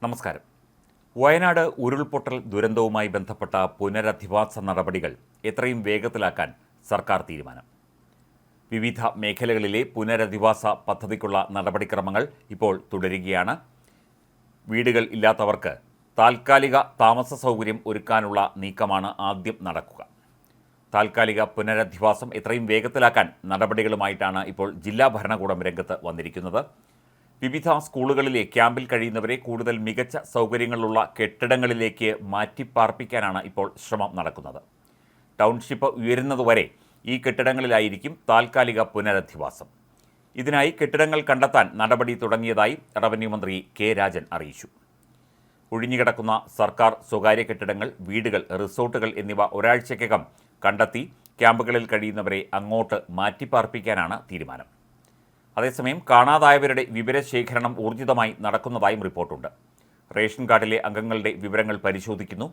നമസ്കാരം. വയനാട് ഉരുൾപൊട്ടൽ ദുരന്തവുമായി ബന്ധപ്പെട്ട പുനരധിവാസ നടപടികൾ എത്രയും വേഗത്തിലാക്കാൻ സർക്കാർ തീരുമാനം. വിവിധ മേഖലകളിലെ പുനരധിവാസ പദ്ധതിക്കുള്ള നടപടിക്രമങ്ങൾ ഇപ്പോൾ തുടരുകയാണ്. വീടുകൾ ഇല്ലാത്തവർക്ക് താൽക്കാലിക താമസ സൗകര്യം ഒരുക്കാനുള്ള നീക്കമാണ് ആദ്യം നടക്കുക. താൽക്കാലിക പുനരധിവാസം എത്രയും വേഗത്തിലാക്കാൻ നടപടികളുമായിട്ടാണ് ഇപ്പോൾ ജില്ലാ ഭരണകൂടം രംഗത്ത് വന്നിരിക്കുന്നത്. വിവിധ സ്കൂളുകളിലെ ക്യാമ്പിൽ കഴിയുന്നവരെ കൂടുതൽ മികച്ച സൗകര്യങ്ങളുള്ള കെട്ടിടങ്ങളിലേക്ക് മാറ്റിപ്പാർപ്പിക്കാനാണ് ഇപ്പോൾ ശ്രമം നടക്കുന്നത്. ടൗൺഷിപ്പ് ഉയരുന്നതുവരെ ഈ കെട്ടിടങ്ങളിലായിരിക്കും താൽക്കാലിക പുനരധിവാസം. ഇതിനായി കെട്ടിടങ്ങൾ കണ്ടെത്താൻ നടപടി തുടങ്ങിയതായി റവന്യൂ മന്ത്രി കെ രാജൻ അറിയിച്ചു. ഒഴിഞ്ഞുകിടക്കുന്ന സർക്കാർ സ്വകാര്യ കെട്ടിടങ്ങൾ, വീടുകൾ, റിസോർട്ടുകൾ എന്നിവ ഒരാഴ്ചയ്ക്കകം കണ്ടെത്തി ക്യാമ്പുകളിൽ കഴിയുന്നവരെ അങ്ങോട്ട് മാറ്റിപ്പാർപ്പിക്കാനാണ് തീരുമാനം. അതേസമയം കാണാതായവരുടെ വിവരശേഖരണം ഊർജിതമായി നടക്കുന്നതായും റിപ്പോർട്ടുണ്ട്. റേഷൻ കാർഡിലെ അംഗങ്ങളുടെ വിവരങ്ങൾ പരിശോധിക്കുന്നു.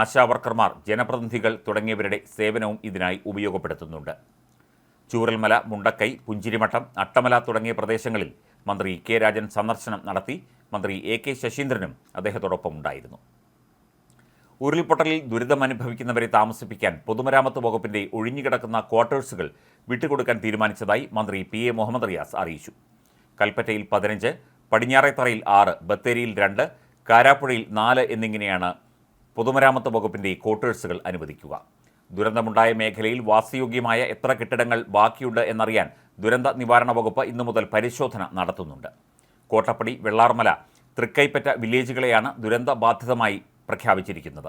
ആശാവർക്കർമാർ, ജനപ്രതിനിധികൾ തുടങ്ങിയവരുടെ സേവനവും ഇതിനായി ഉപയോഗപ്പെടുത്തുന്നുണ്ട്. ചൂരൽമല, മുണ്ടക്കൈ, പുഞ്ചിരിമഠം, അട്ടമല തുടങ്ങിയ പ്രദേശങ്ങളിൽ മന്ത്രി കെ രാജൻ സന്ദർശനം നടത്തി. മന്ത്രി എ കെ ശശീന്ദ്രനും അദ്ദേഹത്തോടൊപ്പം ഉണ്ടായിരുന്നു. ഉരുൾപൊട്ടലിൽ ദുരിതമനുഭവിക്കുന്നവരെ താമസിപ്പിക്കാൻ പൊതുമരാമത്ത് വകുപ്പിന്റെ ഒഴിഞ്ഞുകിടക്കുന്ന ക്വാർട്ടേഴ്സുകൾ വിട്ടുകൊടുക്കാൻ തീരുമാനിച്ചതായി മന്ത്രി പി എ മുഹമ്മദ് റിയാസ് അറിയിച്ചു. കൽപ്പറ്റയിൽ 15, പടിഞ്ഞാറേത്തറയിൽ 6, ബത്തേരിയിൽ 2, കാരാപ്പുഴയിൽ 4 എന്നിങ്ങനെയാണ് പൊതുമരാമത്ത് വകുപ്പിന്റെ ക്വാർട്ടേഴ്സുകൾ അനുവദിക്കുക. ദുരന്തമുണ്ടായ മേഖലയിൽ വാസയോഗ്യമായ എത്ര കെട്ടിടങ്ങൾ ബാക്കിയുണ്ട് എന്നറിയാൻ ദുരന്ത നിവാരണ വകുപ്പ് ഇന്നു മുതൽ പരിശോധന നടത്തുന്നുണ്ട്. കോട്ടപ്പടി, വെള്ളാർമല, തൃക്കൈപ്പറ്റ വില്ലേജുകളെയാണ് ദുരന്ത ബാധിതമായി പ്രഖ്യാപിച്ചിരിക്കുന്നത്.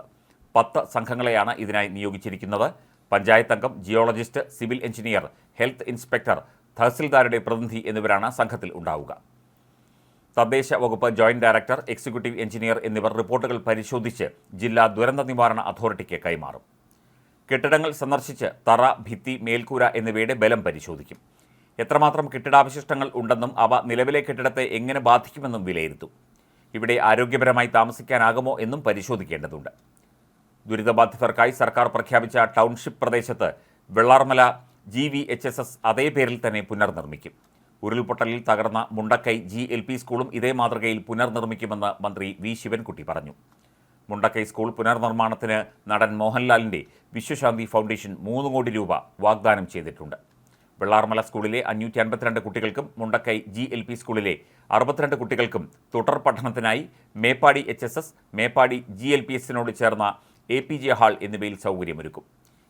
10 സംഘങ്ങളെയാണ് ഇതിനായി നിയോഗിച്ചിരിക്കുന്നത്. പഞ്ചായത്ത് അംഗം, geologist, civil engineer, health inspector, തഹസിൽദാരുടെ പ്രതിനിധി എന്നിവരാണ് സംഘത്തിൽ ഉണ്ടാവുക. തദ്ദേശ വകുപ്പ് ജോയിന്റ് ഡയറക്ടർ, എക്സിക്യൂട്ടീവ് എഞ്ചിനീയർ എന്നിവർ റിപ്പോർട്ടുകൾ പരിശോധിച്ച് ജില്ലാ ദുരന്ത നിവാരണ അതോറിറ്റിക്ക് കൈമാറും. കെട്ടിടങ്ങൾ സന്ദർശിച്ച് തറ, ഭിത്തി, മേൽക്കൂര എന്നിവയുടെ ബലം പരിശോധിക്കും. എത്രമാത്രം കെട്ടിടാവശിഷ്ടങ്ങൾ ഉണ്ടെന്നും അവ നിലവിലെ കെട്ടിടത്തെ എങ്ങനെ ബാധിക്കുമെന്നും വിലയിരുത്തും. ഇവിടെ ആരോഗ്യപരമായി താമസിക്കാനാകുമോ എന്നും പരിശോധിക്കേണ്ടതുണ്ട്. ദുരിതബാധിതർക്കായി സർക്കാർ പ്രഖ്യാപിച്ച ടൗൺഷിപ്പ് പ്രദേശത്ത് വെള്ളാർമല GVHSS അതേ പേരിൽ തന്നെ പുനർനിർമ്മിക്കും. ഉരുൾപൊട്ടലിൽ തകർന്ന മുണ്ടക്കൈ GLP സ്കൂളും ഇതേ മാതൃകയിൽ പുനർനിർമ്മിക്കുമെന്ന് മന്ത്രി വി ശിവൻകുട്ടി പറഞ്ഞു. മുണ്ടക്കൈ സ്കൂൾ പുനർനിർമ്മാണത്തിന് നടൻ മോഹൻലാലിൻ്റെ വിശ്വശാന്തി ഫൗണ്ടേഷൻ 3 കോടി രൂപ വാഗ്ദാനം ചെയ്തിട്ടുണ്ട്. വെള്ളാർമല സ്കൂളിലെ 552 കുട്ടികൾക്കും മുണ്ടക്കൈ GLP സ്കൂളിലെ 62 കുട്ടികൾക്കും തുടർ പഠനത്തിനായി മേപ്പാടി HSS, മേപ്പാടി GLPSനോട് ചേർന്ന APJ ഹാൾ എന്നിവയിൽ സൗകര്യമൊരുക്കും.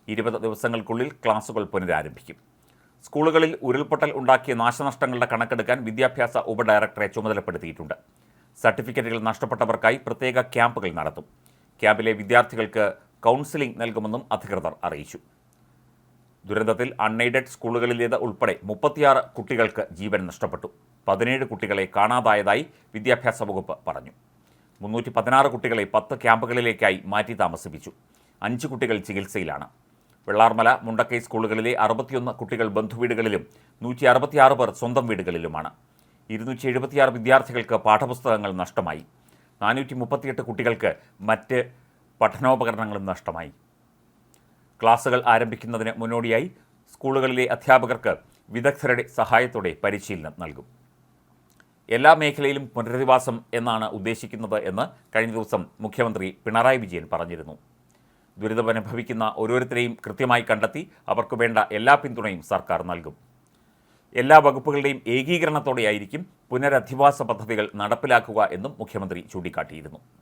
20 ദിവസങ്ങൾക്കുള്ളിൽ ക്ലാസുകൾ പുനരാരംഭിക്കും. സ്കൂളുകളിൽ ഉരുൾപൊട്ടൽ ഉണ്ടാക്കിയ നാശനഷ്ടങ്ങളുടെ കണക്കെടുക്കാൻ വിദ്യാഭ്യാസ ഉപഡയറക്ടറെ ചുമതലപ്പെടുത്തിയിട്ടുണ്ട്. സർട്ടിഫിക്കറ്റുകൾ നഷ്ടപ്പെട്ടവർക്കായി പ്രത്യേക ക്യാമ്പുകൾ നടത്തും. ക്യാമ്പിലെ വിദ്യാർത്ഥികൾക്ക് കൗൺസിലിംഗ് നൽകുമെന്നും അധികൃതർ അറിയിച്ചു. ദുരന്തത്തിൽ അൺഎയ്ഡഡ് സ്കൂളുകളിലേത് ഉൾപ്പെടെ 36 കുട്ടികൾക്ക് ജീവൻ നഷ്ടപ്പെട്ടു. 17 കുട്ടികളെ കാണാതായതായി വിദ്യാഭ്യാസ വകുപ്പ് പറഞ്ഞു. 316 കുട്ടികളെ 10 ക്യാമ്പുകളിലേക്കായി മാറ്റി താമസിപ്പിച്ചു. 5 കുട്ടികൾ ചികിത്സയിലാണ്. വെള്ളാർമല, മുണ്ടക്കൈ സ്കൂളുകളിലെ 61 കുട്ടികൾ ബന്ധുവീടുകളിലും 166 പേർ സ്വന്തം വീടുകളിലുമാണ്. 276 വിദ്യാർത്ഥികൾക്ക് പാഠപുസ്തകങ്ങൾ നഷ്ടമായി. 438 കുട്ടികൾക്ക് മറ്റ് പഠനോപകരണങ്ങളും നഷ്ടമായി. ക്ലാസുകൾ ആരംഭിക്കുന്നതിന് മുന്നോടിയായി സ്കൂളുകളിലെ അധ്യാപകർക്ക് വിദഗ്ധരുടെ സഹായത്തോടെ പരിശീലനം നൽകും. എല്ലാ മേഖലയിലും പുനരധിവാസം എന്നാണ് ഉദ്ദേശിക്കുന്നത് എന്ന് കഴിഞ്ഞ ദിവസം മുഖ്യമന്ത്രി പിണറായി വിജയൻ പറഞ്ഞിരുന്നു. ദുരിതമനുഭവിക്കുന്ന ഓരോരുത്തരെയും കൃത്യമായി കണ്ടെത്തി അവർക്ക് വേണ്ട എല്ലാ പിന്തുണയും സർക്കാർ നൽകും. എല്ലാ വകുപ്പുകളുടെയും ഏകീകരണത്തോടെയായിരിക്കും പുനരധിവാസ പദ്ധതികൾ നടപ്പിലാക്കുക എന്നും മുഖ്യമന്ത്രി ചൂണ്ടിക്കാട്ടിയിരുന്നു.